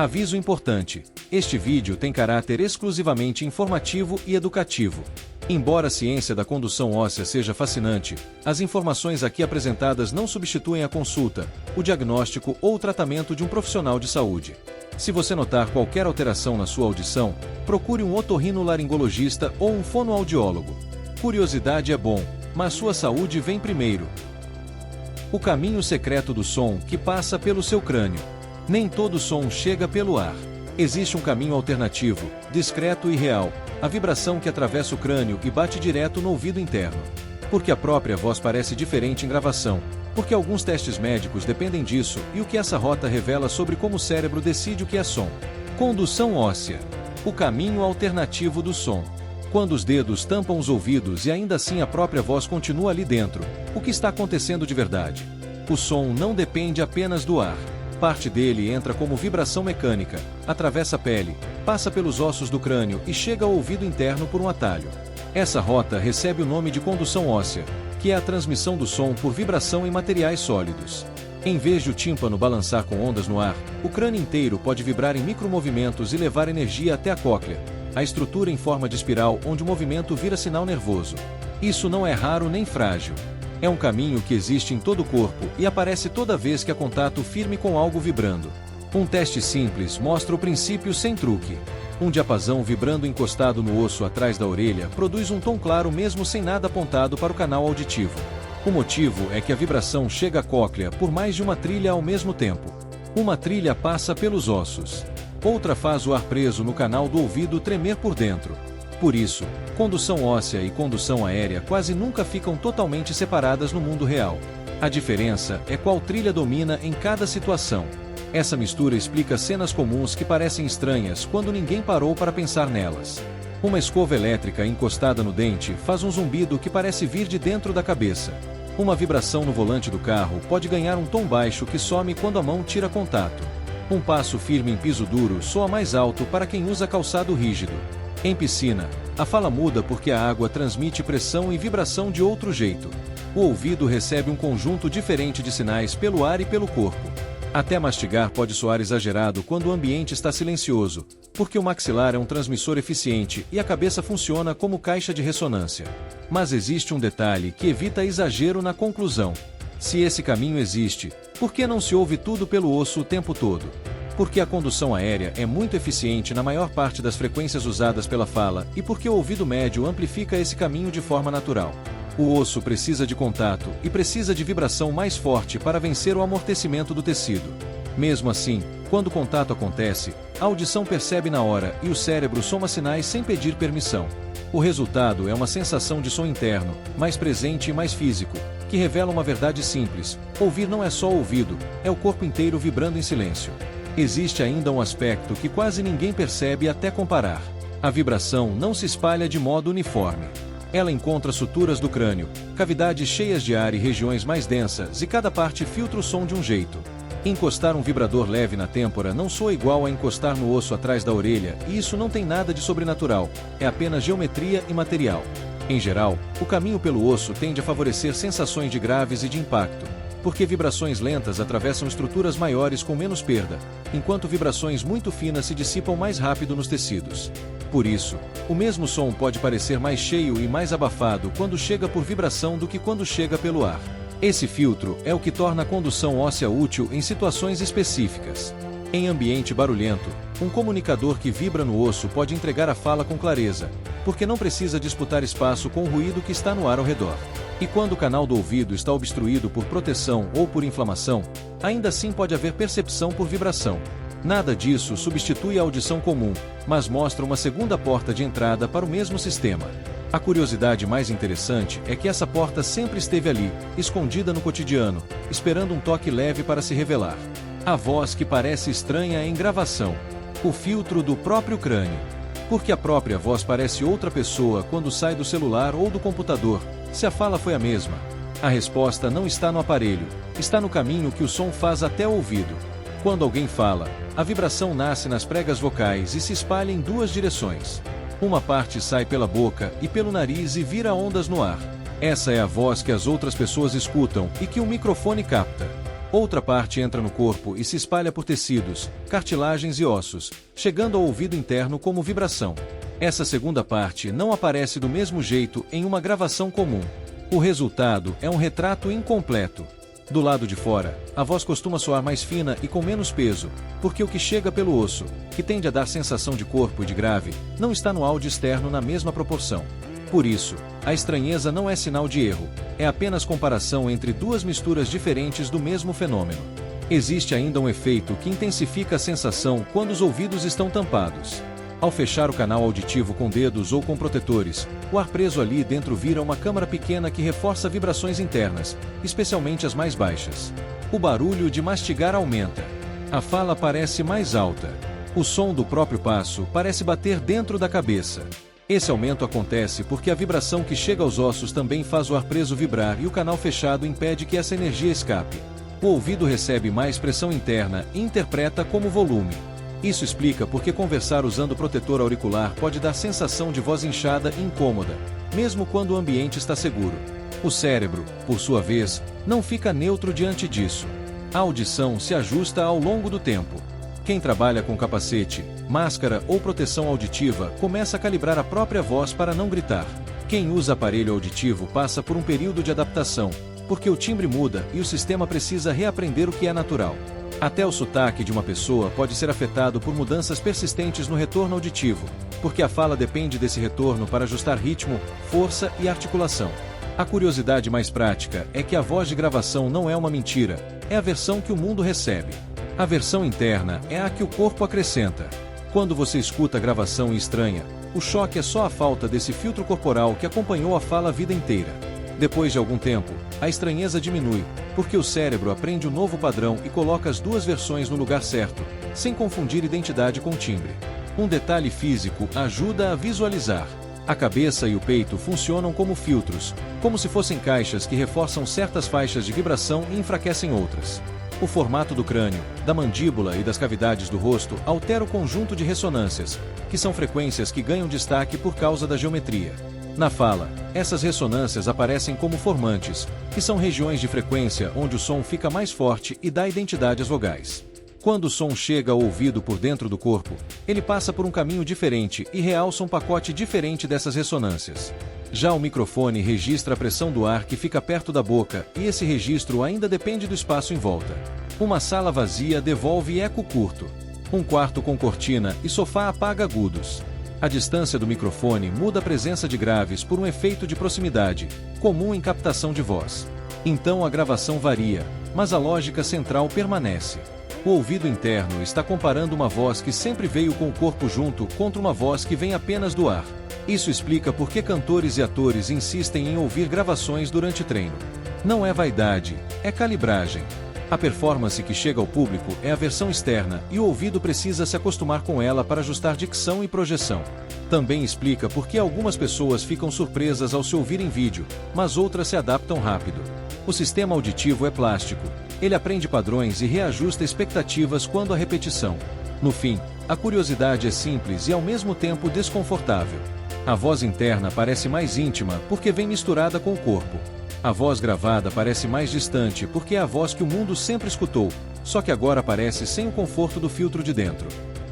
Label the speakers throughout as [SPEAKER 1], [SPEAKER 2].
[SPEAKER 1] Aviso importante: este vídeo tem caráter exclusivamente informativo e educativo. Embora a ciência da condução óssea seja fascinante, as informações aqui apresentadas não substituem a consulta, o diagnóstico ou o tratamento de um profissional de saúde. Se você notar qualquer alteração na sua audição, procure um otorrinolaringologista ou um fonoaudiólogo. Curiosidade é bom, mas sua saúde vem primeiro. O caminho secreto do som que passa pelo seu crânio. Nem todo som chega pelo ar. Existe um caminho alternativo, discreto e real, a vibração que atravessa o crânio e bate direto no ouvido interno. Porque a própria voz parece diferente em gravação, porque alguns testes médicos dependem disso e o que essa rota revela sobre como o cérebro decide o que é som. Condução óssea. O caminho alternativo do som. Quando os dedos tampam os ouvidos e ainda assim a própria voz continua ali dentro, o que está acontecendo de verdade? O som não depende apenas do ar. Parte dele entra como vibração mecânica, atravessa a pele, passa pelos ossos do crânio e chega ao ouvido interno por um atalho. Essa rota recebe o nome de condução óssea, que é a transmissão do som por vibração em materiais sólidos. Em vez de o tímpano balançar com ondas no ar, o crânio inteiro pode vibrar em micromovimentos e levar energia até a cóclea, a estrutura em forma de espiral onde o movimento vira sinal nervoso. Isso não é raro nem frágil. É um caminho que existe em todo o corpo e aparece toda vez que há contato firme com algo vibrando. Um teste simples mostra o princípio sem truque. Um diapasão vibrando encostado no osso atrás da orelha produz um tom claro mesmo sem nada apontado para o canal auditivo. O motivo é que a vibração chega à cóclea por mais de uma trilha ao mesmo tempo. Uma trilha passa pelos ossos. Outra faz o ar preso no canal do ouvido tremer por dentro. Por isso, condução óssea e condução aérea quase nunca ficam totalmente separadas no mundo real. A diferença é qual trilha domina em cada situação. Essa mistura explica cenas comuns que parecem estranhas quando ninguém parou para pensar nelas. Uma escova elétrica encostada no dente faz um zumbido que parece vir de dentro da cabeça. Uma vibração no volante do carro pode ganhar um tom baixo que some quando a mão tira contato. Um passo firme em piso duro soa mais alto para quem usa calçado rígido. Em piscina, a fala muda porque a água transmite pressão e vibração de outro jeito. O ouvido recebe um conjunto diferente de sinais pelo ar e pelo corpo. Até mastigar pode soar exagerado quando o ambiente está silencioso, porque o maxilar é um transmissor eficiente e a cabeça funciona como caixa de ressonância. Mas existe um detalhe que evita exagero na conclusão. Se esse caminho existe, por que não se ouve tudo pelo osso o tempo todo? Porque a condução aérea é muito eficiente na maior parte das frequências usadas pela fala e porque o ouvido médio amplifica esse caminho de forma natural. O osso precisa de contato e precisa de vibração mais forte para vencer o amortecimento do tecido. Mesmo assim, quando o contato acontece, a audição percebe na hora e o cérebro soma sinais sem pedir permissão. O resultado é uma sensação de som interno, mais presente e mais físico, que revela uma verdade simples: ouvir não é só o ouvido, é o corpo inteiro vibrando em silêncio. Existe ainda um aspecto que quase ninguém percebe até comparar. A vibração não se espalha de modo uniforme. Ela encontra suturas do crânio, cavidades cheias de ar e regiões mais densas, e cada parte filtra o som de um jeito. Encostar um vibrador leve na têmpora não soa igual a encostar no osso atrás da orelha, e isso não tem nada de sobrenatural, é apenas geometria e material. Em geral, o caminho pelo osso tende a favorecer sensações de graves e de impacto, porque vibrações lentas atravessam estruturas maiores com menos perda, enquanto vibrações muito finas se dissipam mais rápido nos tecidos. Por isso, o mesmo som pode parecer mais cheio e mais abafado quando chega por vibração do que quando chega pelo ar. Esse filtro é o que torna a condução óssea útil em situações específicas. Em ambiente barulhento, um comunicador que vibra no osso pode entregar a fala com clareza, porque não precisa disputar espaço com o ruído que está no ar ao redor. E quando o canal do ouvido está obstruído por proteção ou por inflamação, ainda assim pode haver percepção por vibração. Nada disso substitui a audição comum, mas mostra uma segunda porta de entrada para o mesmo sistema. A curiosidade mais interessante é que essa porta sempre esteve ali, escondida no cotidiano, esperando um toque leve para se revelar. A voz que parece estranha em gravação. O filtro do próprio crânio. Porque a própria voz parece outra pessoa quando sai do celular ou do computador, se a fala foi a mesma. A resposta não está no aparelho, está no caminho que o som faz até o ouvido. Quando alguém fala, a vibração nasce nas pregas vocais e se espalha em duas direções. Uma parte sai pela boca e pelo nariz e vira ondas no ar. Essa é a voz que as outras pessoas escutam e que o microfone capta. Outra parte entra no corpo e se espalha por tecidos, cartilagens e ossos, chegando ao ouvido interno como vibração. Essa segunda parte não aparece do mesmo jeito em uma gravação comum. O resultado é um retrato incompleto. Do lado de fora, a voz costuma soar mais fina e com menos peso, porque o que chega pelo osso, que tende a dar sensação de corpo e de grave, não está no áudio externo na mesma proporção. Por isso, a estranheza não é sinal de erro, é apenas comparação entre duas misturas diferentes do mesmo fenômeno. Existe ainda um efeito que intensifica a sensação quando os ouvidos estão tampados. Ao fechar o canal auditivo com dedos ou com protetores, o ar preso ali dentro vira uma câmara pequena que reforça vibrações internas, especialmente as mais baixas. O barulho de mastigar aumenta. A fala parece mais alta. O som do próprio passo parece bater dentro da cabeça. Esse aumento acontece porque a vibração que chega aos ossos também faz o ar preso vibrar e o canal fechado impede que essa energia escape. O ouvido recebe mais pressão interna e interpreta como volume. Isso explica porque conversar usando protetor auricular pode dar sensação de voz inchada e incômoda, mesmo quando o ambiente está seguro. O cérebro, por sua vez, não fica neutro diante disso. A audição se ajusta ao longo do tempo. Quem trabalha com capacete, máscara ou proteção auditiva começa a calibrar a própria voz para não gritar. Quem usa aparelho auditivo passa por um período de adaptação, porque o timbre muda e o sistema precisa reaprender o que é natural. Até o sotaque de uma pessoa pode ser afetado por mudanças persistentes no retorno auditivo, porque a fala depende desse retorno para ajustar ritmo, força e articulação. A curiosidade mais prática é que a voz de gravação não é uma mentira, é a versão que o mundo recebe. A versão interna é a que o corpo acrescenta. Quando você escuta a gravação e estranha, o choque é só a falta desse filtro corporal que acompanhou a fala a vida inteira. Depois de algum tempo, a estranheza diminui, porque o cérebro aprende um novo padrão e coloca as duas versões no lugar certo, sem confundir identidade com timbre. Um detalhe físico ajuda a visualizar. A cabeça e o peito funcionam como filtros, como se fossem caixas que reforçam certas faixas de vibração e enfraquecem outras. O formato do crânio, da mandíbula e das cavidades do rosto altera o conjunto de ressonâncias, que são frequências que ganham destaque por causa da geometria. Na fala, essas ressonâncias aparecem como formantes, que são regiões de frequência onde o som fica mais forte e dá identidade às vogais. Quando o som chega ao ouvido por dentro do corpo, ele passa por um caminho diferente e realça um pacote diferente dessas ressonâncias. Já o microfone registra a pressão do ar que fica perto da boca e esse registro ainda depende do espaço em volta. Uma sala vazia devolve eco curto. Um quarto com cortina e sofá apaga agudos. A distância do microfone muda a presença de graves por um efeito de proximidade, comum em captação de voz. Então a gravação varia, mas a lógica central permanece. O ouvido interno está comparando uma voz que sempre veio com o corpo junto contra uma voz que vem apenas do ar. Isso explica por que cantores e atores insistem em ouvir gravações durante treino. Não é vaidade, é calibragem. A performance que chega ao público é a versão externa e o ouvido precisa se acostumar com ela para ajustar dicção e projeção. Também explica por que algumas pessoas ficam surpresas ao se ouvir em vídeo, mas outras se adaptam rápido. O sistema auditivo é plástico. Ele aprende padrões e reajusta expectativas quando há repetição. No fim, a curiosidade é simples e ao mesmo tempo desconfortável. A voz interna parece mais íntima porque vem misturada com o corpo. A voz gravada parece mais distante porque é a voz que o mundo sempre escutou, só que agora aparece sem o conforto do filtro de dentro.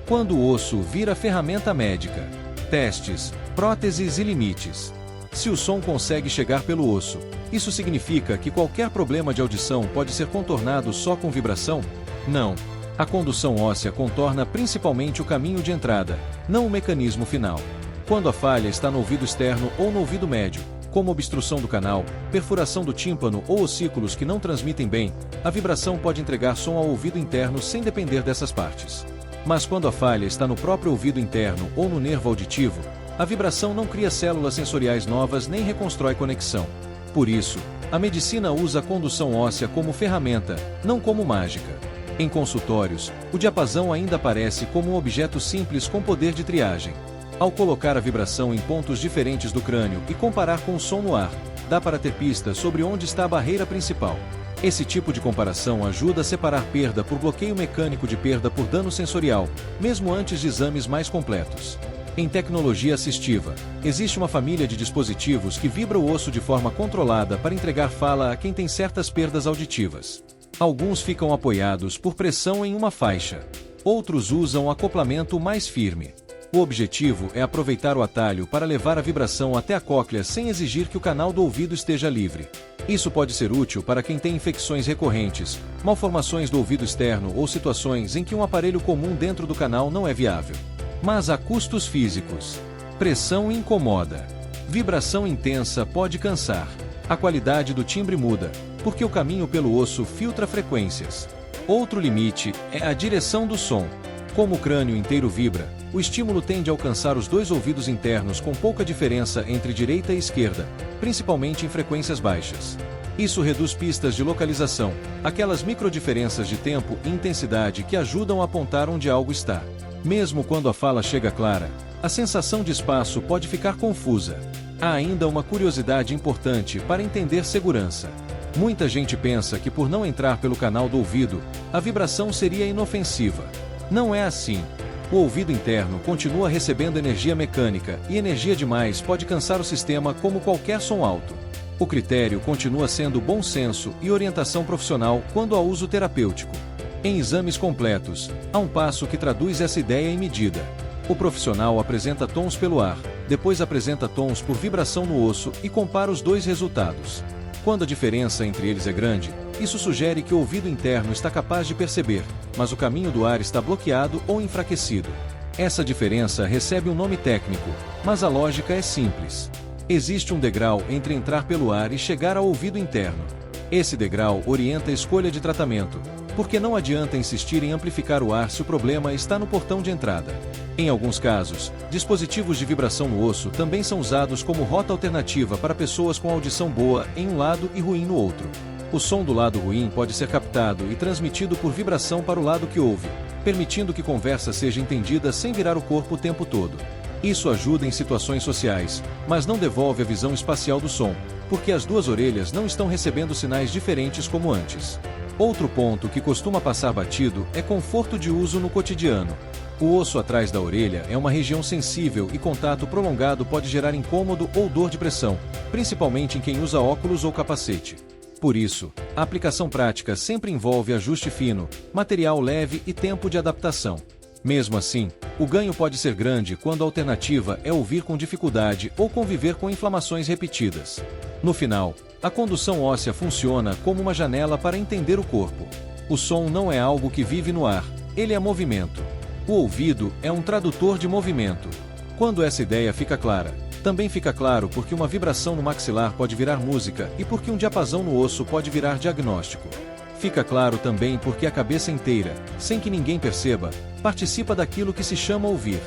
[SPEAKER 1] Quando o osso vira ferramenta médica. Testes, próteses e limites. Se o som consegue chegar pelo osso, isso significa que qualquer problema de audição pode ser contornado só com vibração? Não. A condução óssea contorna principalmente o caminho de entrada, não o mecanismo final. Quando a falha está no ouvido externo ou no ouvido médio, como obstrução do canal, perfuração do tímpano ou ossículos que não transmitem bem, a vibração pode entregar som ao ouvido interno sem depender dessas partes. Mas quando a falha está no próprio ouvido interno ou no nervo auditivo, a vibração não cria células sensoriais novas nem reconstrói conexão. Por isso, a medicina usa a condução óssea como ferramenta, não como mágica. Em consultórios, o diapasão ainda aparece como um objeto simples com poder de triagem. Ao colocar a vibração em pontos diferentes do crânio e comparar com o som no ar, dá para ter pistas sobre onde está a barreira principal. Esse tipo de comparação ajuda a separar perda por bloqueio mecânico de perda por dano sensorial, mesmo antes de exames mais completos. Em tecnologia assistiva, existe uma família de dispositivos que vibra o osso de forma controlada para entregar fala a quem tem certas perdas auditivas. Alguns ficam apoiados por pressão em uma faixa. Outros usam acoplamento mais firme. O objetivo é aproveitar o atalho para levar a vibração até a cóclea sem exigir que o canal do ouvido esteja livre. Isso pode ser útil para quem tem infecções recorrentes, malformações do ouvido externo ou situações em que um aparelho comum dentro do canal não é viável. Mas há custos físicos. Pressão incomoda. Vibração intensa pode cansar. A qualidade do timbre muda, porque o caminho pelo osso filtra frequências. Outro limite é a direção do som. Como o crânio inteiro vibra, o estímulo tende a alcançar os dois ouvidos internos com pouca diferença entre direita e esquerda, principalmente em frequências baixas. Isso reduz pistas de localização, aquelas microdiferenças de tempo e intensidade que ajudam a apontar onde algo está. Mesmo quando a fala chega clara, a sensação de espaço pode ficar confusa. Há ainda uma curiosidade importante para entender segurança. Muita gente pensa que por não entrar pelo canal do ouvido, a vibração seria inofensiva. Não é assim. O ouvido interno continua recebendo energia mecânica e energia demais pode cansar o sistema como qualquer som alto. O critério continua sendo bom senso e orientação profissional quando há uso terapêutico. Em exames completos, há um passo que traduz essa ideia em medida. O profissional apresenta tons pelo ar, depois apresenta tons por vibração no osso e compara os dois resultados. Quando a diferença entre eles é grande, isso sugere que o ouvido interno está capaz de perceber, mas o caminho do ar está bloqueado ou enfraquecido. Essa diferença recebe um nome técnico, mas a lógica é simples. Existe um degrau entre entrar pelo ar e chegar ao ouvido interno. Esse degrau orienta a escolha de tratamento, porque não adianta insistir em amplificar o ar se o problema está no portão de entrada. Em alguns casos, dispositivos de vibração no osso também são usados como rota alternativa para pessoas com audição boa em um lado e ruim no outro. O som do lado ruim pode ser captado e transmitido por vibração para o lado que ouve, permitindo que conversa seja entendida sem virar o corpo o tempo todo. Isso ajuda em situações sociais, mas não devolve a visão espacial do som, porque as duas orelhas não estão recebendo sinais diferentes como antes. Outro ponto que costuma passar batido é conforto de uso no cotidiano. O osso atrás da orelha é uma região sensível e contato prolongado pode gerar incômodo ou dor de pressão, principalmente em quem usa óculos ou capacete. Por isso, a aplicação prática sempre envolve ajuste fino, material leve e tempo de adaptação. Mesmo assim, o ganho pode ser grande quando a alternativa é ouvir com dificuldade ou conviver com inflamações repetidas. No final, a condução óssea funciona como uma janela para entender o corpo. O som não é algo que vive no ar, ele é movimento. O ouvido é um tradutor de movimento. Quando essa ideia fica clara, também fica claro porque uma vibração no maxilar pode virar música e porque um diapasão no osso pode virar diagnóstico. Fica claro também porque a cabeça inteira, sem que ninguém perceba, participa daquilo que se chama ouvir.